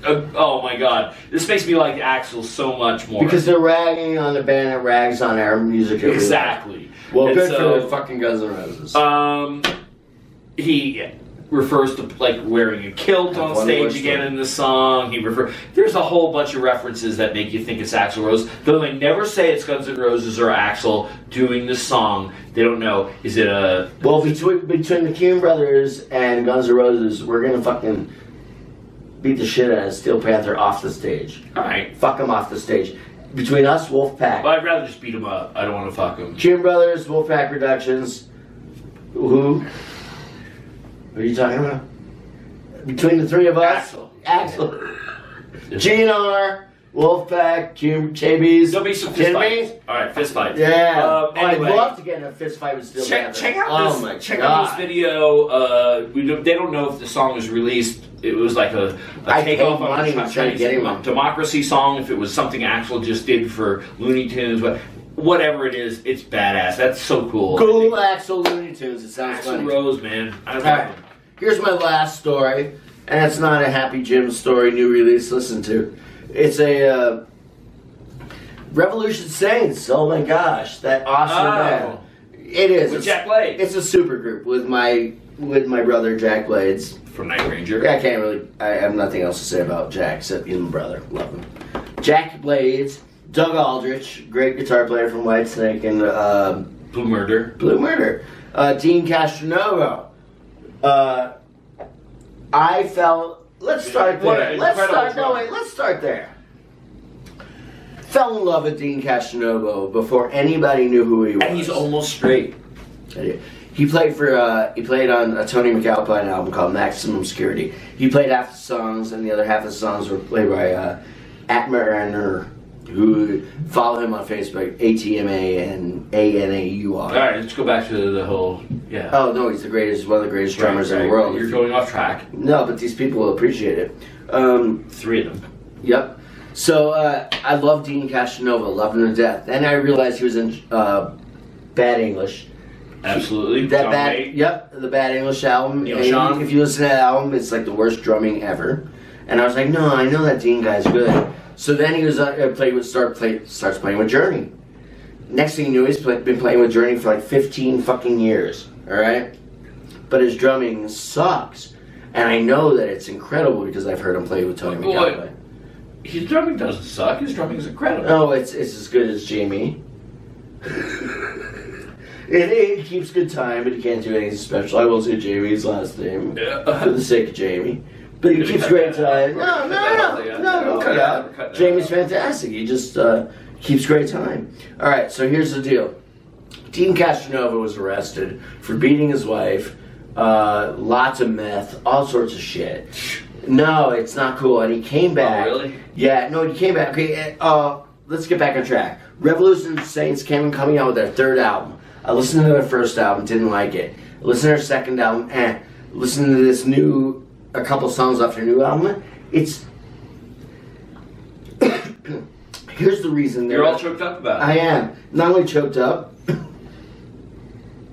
Oh my god, this makes me like Axl so much more. Because they're ragging on the band that rags on our music. every week. Exactly. Well, And good so, for fucking Guns N' Roses. refers to like wearing a kilt on stage again in the song. There's a whole bunch of references that make you think it's Axl Rose, though they never say it's Guns N' Roses or Axl doing the song. They don't know. Is it a... Well, between the Kuhn Brothers and Guns N' Roses, we're gonna fucking beat the shit out of Steel Panther off the stage. Alright. Fuck him off the stage. Between us, Wolfpack. Well, I'd rather just beat him up. I don't want to fuck him. Kuhn Brothers, Wolfpack Productions. Who? What are you talking about? Between the three of us? Axl. GNR, Wolfpack, JB's. There'll be some fist fights. Alright, fist fights. Yeah. Anyway, I'd love to get in a fist fight with Steel Panther. Check out this video. They don't know if the song was released. It was like a takeoff on a Chinese democracy song. If it was something Axl just did for Looney Tunes, whatever it is, it's badass. That's so cool. Cool Axl Looney Tunes. It sounds Axl funny. Rose, man. I love him. Here's my last story, and it's not a Happy Jim story, new release. Listen to. It's a Revolution Saints. Oh my gosh, that awesome band. It is. With Jack Blades. It's a super group with my brother Jack Blades. From Night Ranger. I can't really. I have nothing else to say about Jack except he's my brother. Love him. Jack Blades, Doug Aldrich, great guitar player from Whitesnake and Blue Murder. Dean Castronovo. I felt. Let's start there. Let's start there. Fell in love with Dean Castronovo before anybody knew who he was. And he's almost straight. He played on a Tony McAlpine album called Maximum Security. He played half the songs, and the other half of the songs were played by Atmer, who follow him on Facebook, ATMA and ANAUR. All right, let's go back to the whole. Yeah. Oh no, he's one of the greatest drummers in the world. You're going off track. No, but these people will appreciate it. 3 of them. Yep. So I love Dean Castronovo, love him to death. Then I realized he was in Bad English. Absolutely. The Bad English album. If you listen to that album, it's like the worst drumming ever. And I was like, no, I know that Dean guy's good. So then he was starts playing with Journey. Next thing you know, he's been playing with Journey for like 15 fucking years. All right, but his drumming sucks, and I know that it's incredible because I've heard him play with Tony McAlpine. His drumming doesn't suck. His drumming is incredible. Oh, it's as good as Jamie. It keeps good time, but he can't do anything special. I will say Jamie's last name for the sake of Jamie. But he keeps great time. No, don't cut out. Jamie's fantastic. He just keeps great time. All right, so here's the deal. Dean Castronovo was arrested for beating his wife, lots of meth, all sorts of shit. No, it's not cool. And he came back. Oh, really? Yeah, no, he came back. Okay, let's get back on track. Revolution Saints coming out with their third album. I listened to their first album, didn't like it. I listened to their second album, Listen to this a couple songs off their new album. It's here's the reason you're all choked up about it. I am not only choked up.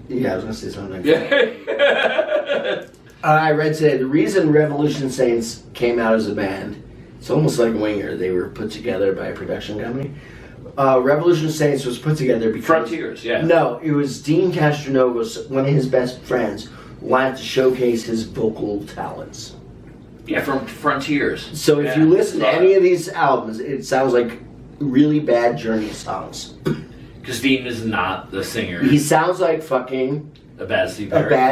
Yeah, I was gonna say something. I read today the reason Revolution Saints came out as a band. It's almost like Winger. They were put together by a production company. Revolution Saints was put together because Frontiers. Yeah. No, it was Dean Castronovo's one of his best friends wanted to showcase his vocal talents. Yeah, from Frontiers. So if you listen to any of these albums, it sounds like really bad Journey songs. Because Dean is not the singer. He sounds like fucking a bad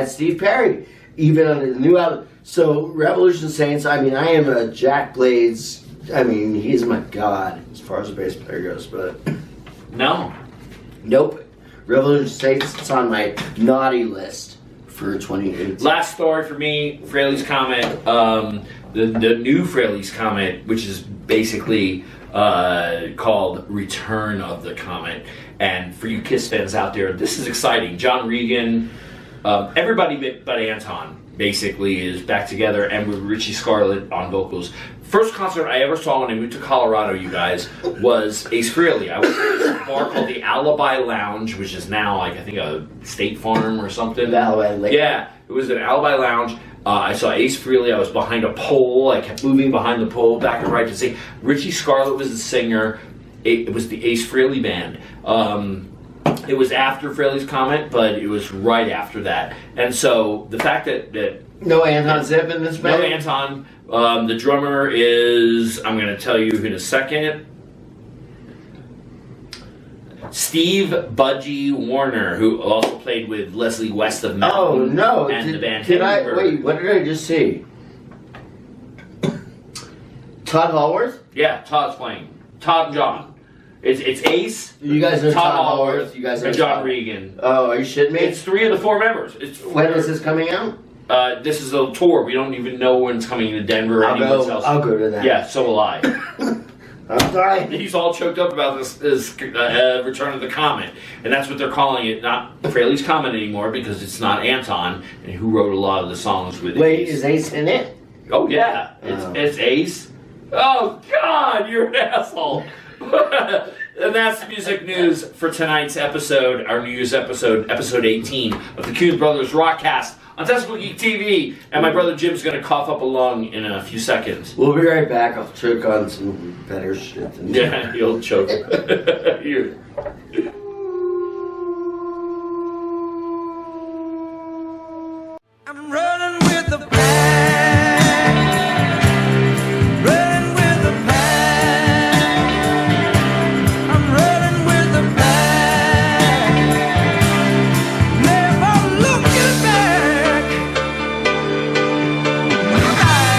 Steve Perry. Even on the new album. So Revolution Saints, I mean, I am a Jack Blades. I mean, he's my god as far as a bass player goes, but nope. Revolution Saints, it's on my naughty list for 2018. Last story for me, Fraley's Comet. The new Fraley's Comet, which is basically called Return of the Comet. And for you Kiss fans out there, this is exciting. John Regan, everybody but Anton basically is back together, and with Richie Scarlett on vocals. First concert I ever saw when I moved to Colorado, you guys, was Ace Frehley. I went to a bar called the Alibi Lounge, which is now, like, I think a State Farm or something. Yeah, it was an Alibi Lounge. I saw Ace Frehley. I was behind a pole. I kept moving behind the pole, back and right to see. Richie Scarlett was the singer. It was the Ace Frehley band. It was after Fraley's Comet, but it was right after that. And so the fact that No Anton Zip in this No band? Anton. The drummer is, I'm going to tell you in a second, Steve Budgie Warner, who also played with Leslie West of Mountain. Oh, no. And the band Wait, what did I just see? Todd Hallworth? Yeah, Todd's playing. Todd and John. It's Ace. You guys are Todd Todd Hallworth. Hallworth. You guys are and John Todd. Regan. Oh, are you shitting me? It's 3 of the 4 members. When is this coming out? This is a tour. We don't even know when it's coming to Denver or anywhere else. I'll go to that. Yeah, so will I. I'm sorry. He's all choked up about this Return of the Comet, and that's what they're calling it. Not Fraley's Comet anymore because it's not Anton, and who wrote a lot of the songs with Wait, Ace. is Ace in it? Oh yeah, it's Ace. Oh God, you're an asshole. And that's the music news for tonight's episode, our New Year's episode, episode 18 of the Kuhn Bros Rockcast on Decibel Geek TV. And my brother Jim's going to cough up a lung in a few seconds. We'll be right back. I'll choke on some better shit than Yeah, he'll choke. You. I'm running with the pack. Running with the pack. I'm running with the pack. Never looking back. Look out there.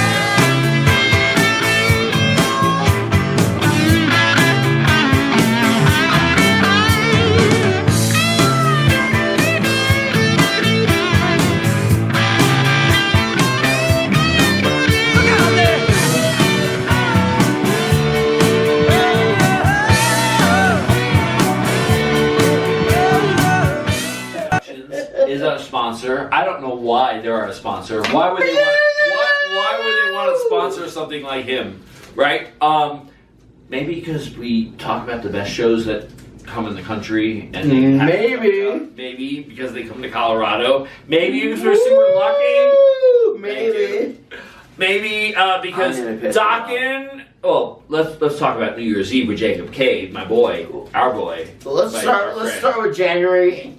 Is a sponsor. I don't know why they're a sponsor. Why would they want? Why would they want to sponsor something like him? Right? Maybe because we talk about the best shows that come in the country, and they have to Maybe. come out. Maybe because they come to Colorado. Maybe because we're super lucky. Woo, maybe. Maybe because I'm gonna piss Dockin. Well, let's talk about New Year's Eve with Jacob Cade, my boy, our boy. So let's my start. friend. Let's start with January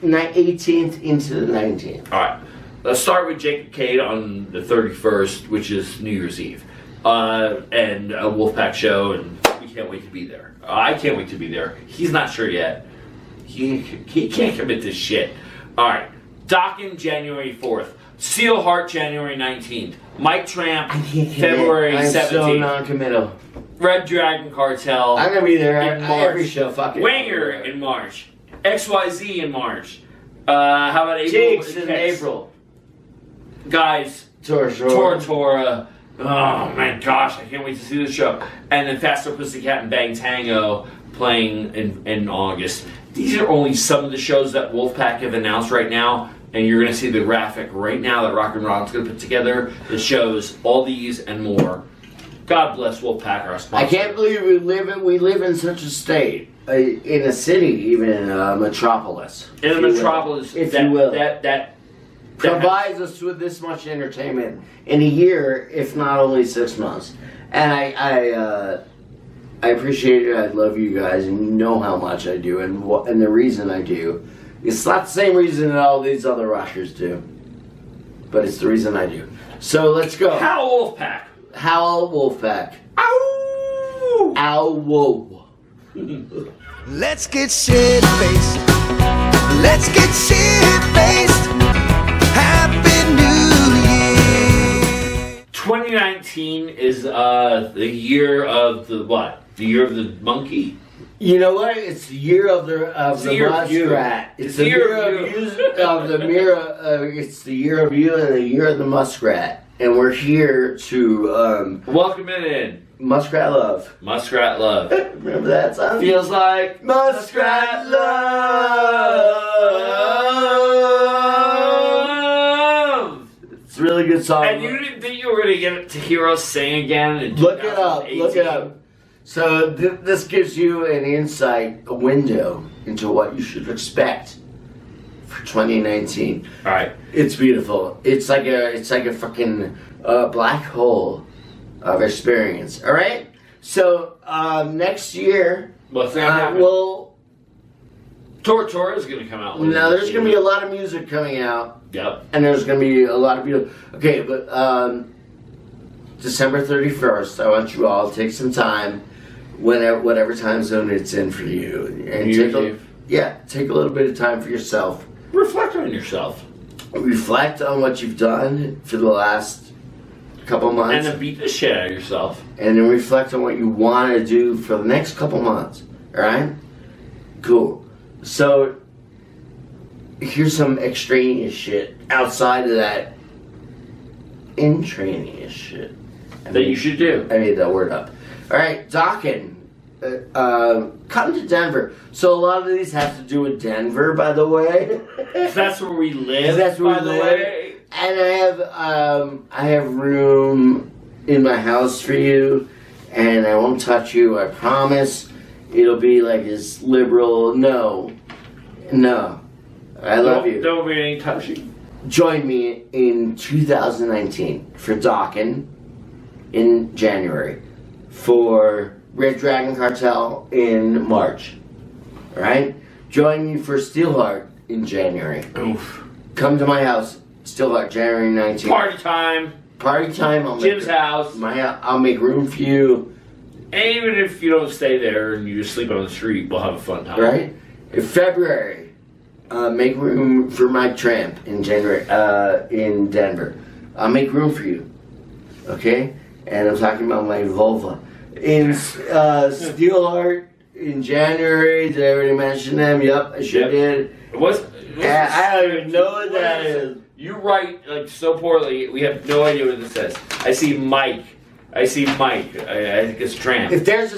18th into the 19th. All right, let's start with Jacob Cade on the 31st, which is New Year's Eve, and a Wolfpack show, and we can't wait to be there. I can't wait to be there. He's not sure yet. He can't commit to shit. All right, Dockin January 4th, Steelheart January 19th, Mike Tramp I can't commit. February I'm 17th, so non-committal. Red Dragon Cartel I'm gonna be there in at March, every show. Fuck it. Wanger in March, XYZ in March. How about April? Jigs in Kicks? April. Guys, Tora. Tora. Oh my gosh, I can't wait to see this show. And then Faster Pussycat and Bang Tango playing in August. These are only some of the shows that Wolfpack have announced right now, and you're going to see the graphic right now that Rock and Ron's going to put together that shows all these and more. God bless Wolfpack, our sponsor. I can't believe we live in such a state, in a city, even in a metropolis. In if a you will. metropolis, if you will, that provides us with this much entertainment in a year, if not only 6 months. And I appreciate it. I love you guys, and you know how much I do, and the reason I do. It's not the same reason that all these other rockers do, but it's the reason I do. So let's go. Howl Wolfpack. Howl Wolfpack. Ow! Ow, whoa. Let's get shit-faced. Let's get shit-faced. Happy New Year. 2019 is the year of the what? The year of the monkey? You know what? It's the year of the year of you. muskrat. It's the year of you. It's the year of you and the year of the muskrat. And we're here to Welcome it in. Muskrat Love. Muskrat Love. Remember that song? Feels like Muskrat Love. It's a really good song. And you didn't think you were going to get to hear us sing again? In Look it up. 2018? Look it up. So this gives you an insight, a window into what you should expect for 2019. All right. It's beautiful. It's like a fucking black hole of experience. All right. So next year, What's going to happen? well, Tortora's gonna come out. Now, there's going to be a lot of music coming out. Yep. And there's going to be a lot of people. Okay, but December 31st, I want you all to take some time, whatever time zone it's in for you. And take a little bit of time for yourself. Reflect on yourself. Reflect on what you've done for the last couple months. And then beat the shit out of yourself. And then reflect on what you want to do for the next couple months. Alright? Cool. So, here's some extraneous shit outside of that intraneous shit. That you should do. I made that word up. Alright, Dockin. Come to Denver. So a lot of these have to do with Denver, by the way. That's where we live. That's where by we the live. way. And I have room in my house for you, and I won't touch you. I promise. It'll be like this liberal. No. I love you. Don't be any touching. Join me in 2019 for Dockin in January, for Red Dragon Cartel in March. Alright? Join me for Steelheart in January. Oof. Come to my house, Steelheart, January 19th. Party time. Party time. Jim's house. I'll make room for you. And even if you don't stay there and you just sleep on the street, we'll have a fun time. Right? In February, make room for Mike Tramp in January, in Denver. I'll make room for you. Okay? And I'm talking about my vulva. In Steelheart in January, did I already mention them? Yep, I sure did. I don't even know what that is. You write like so poorly, we have no idea what this says. I see Mike. I think it's Tramp. If there's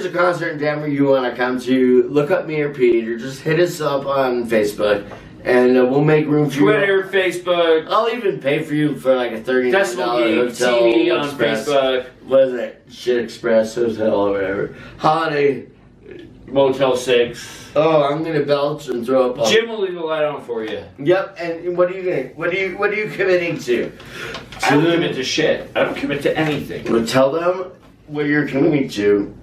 a concert in Denver you want to come to, look up me or Pete, or just hit us up on Facebook, and we'll make room for you. Twitter, Facebook. I'll even pay for you for like a $39 Decibel Geek hotel. TV on Express. Facebook. What is it? Shit Express Hotel or whatever. Holiday. Motel 6. Oh, I'm gonna belch and throw up. Jim will leave the light on for you. Yep. And what are you committing to? I don't commit to shit. I don't commit to anything. Well, tell them what you're committing to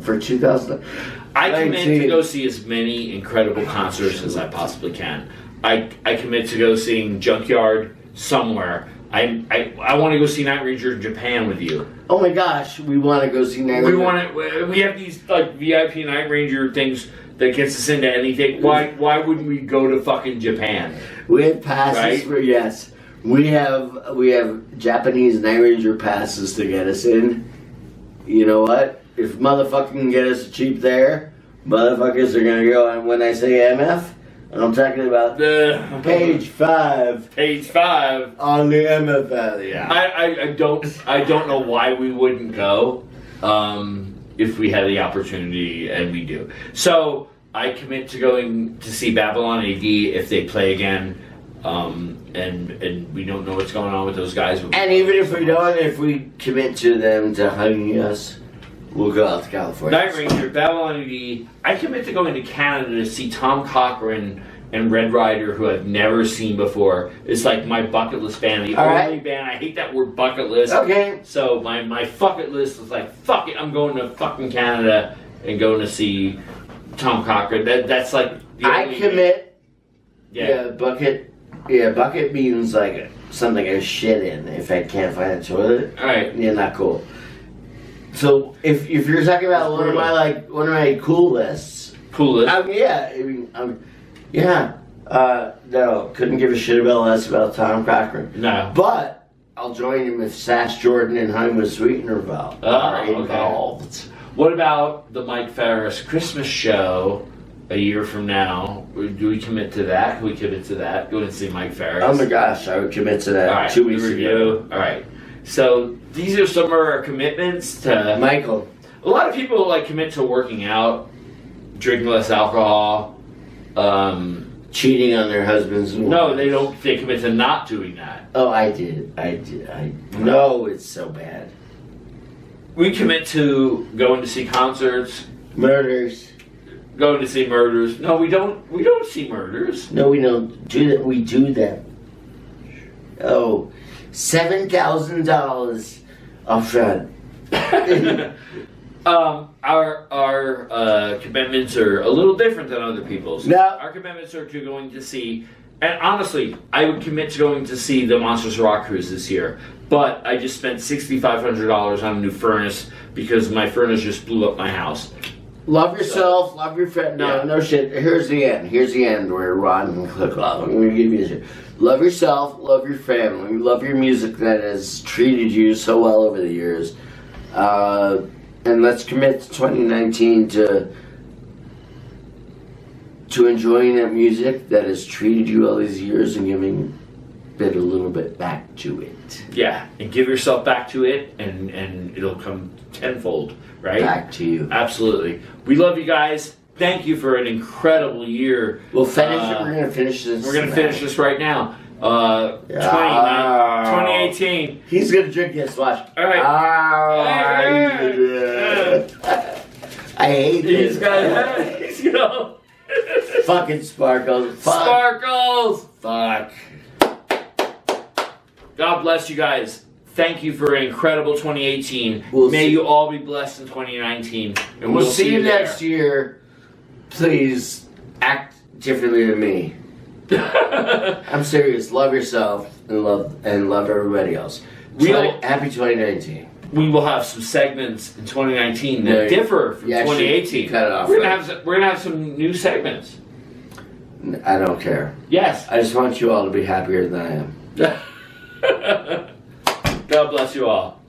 for 2000. I commit to go see as many incredible concerts as I possibly can. I commit to go seeing Junkyard somewhere. I want to go see Night Ranger in Japan with you. Oh my gosh, we want to go see Night Ranger. We have these like VIP Night Ranger things that gets us into anything. Why wouldn't we go to fucking Japan? We have passes right? for yes. We have Japanese Night Ranger passes to get us in. You know what? If motherfucking can get us cheap there, motherfuckers are gonna go. And when I say MF, I'm talking about page 5. Page 5 on the MF. Yeah. I don't know why we wouldn't go if we had the opportunity, and we do. So I commit to going to see Babylon AD if they play again. And we don't know what's going on with those guys. And even if we don't, if we commit to them to hugging us, we'll go out to California. Night Ranger, Babylon AD. I commit to going to Canada to see Tom Cochrane and Red Rider, who I've never seen before. It's like my bucket list band. The only band. I hate that word bucket list. Okay. So my bucket list is like, fuck it, I'm going to fucking Canada and going to see Tom Cochrane. That's like the I commit. Band. Yeah. Bucket. Yeah, bucket means like something I shit in if I can't find a toilet. Alright. Yeah, not cool. So if you're talking about one of my cool lists. Cool list? No, couldn't give a shit less about Tom Cochrane. No. But I'll join him if Sass Jordan and Heimlich Sweetener are involved. What about the Mike Ferris Christmas show a year from now? Do we commit to that? Can we commit to that? Go and see Mike Ferris. Oh my gosh, I would commit to that. All right, 2 weeks ago. All right. So these are some of our commitments to Michael. A lot of people like commit to working out, drinking less alcohol, cheating on their husbands. No, they don't. They commit to not doing that. Oh, I did. I know it's so bad. We commit to going to see concerts, murders, going to see murders. No, we don't. We don't see murders. No, we don't do that. We do them. Oh, $7,000 upfront. Our commitments are a little different than other people's. No. Our commitments are to going to see, and honestly, I would commit to going to see the Monsters of Rock cruise this year. But I just spent $6,500 on a new furnace because my furnace just blew up my house. Love yourself, love your friend. No, Yeah. no shit. Here's the end. Here's the end where Ron can click off. I'm gonna give you this. Love yourself, love your family, love your music that has treated you so well over the years. And let's commit to 2019 to enjoying that music that has treated you all these years and giving it a little bit back to it. Yeah, and give yourself back to it, and it'll come tenfold, right? Back to you. Absolutely. We love you guys. Thank you for an incredible year. We'll finish it. We're gonna finish this. We're gonna finish this right now. 2018. He's gonna drink this. Watch. All right. I hate this. He's gonna. Fucking sparkles. Fuck. Sparkles. Fuck. God bless you guys. Thank you for an incredible 2018. We'll May see. you all be blessed in 2019. And We'll see you there. next year. Please act differently than me. I'm serious. Love yourself and love everybody else. Happy 2019. We will have some segments in 2019 that No, differ from yeah, 2018. cut it off, we're right? gonna have some new segments. I don't care. Yes. I just want you all to be happier than I am. God bless you all.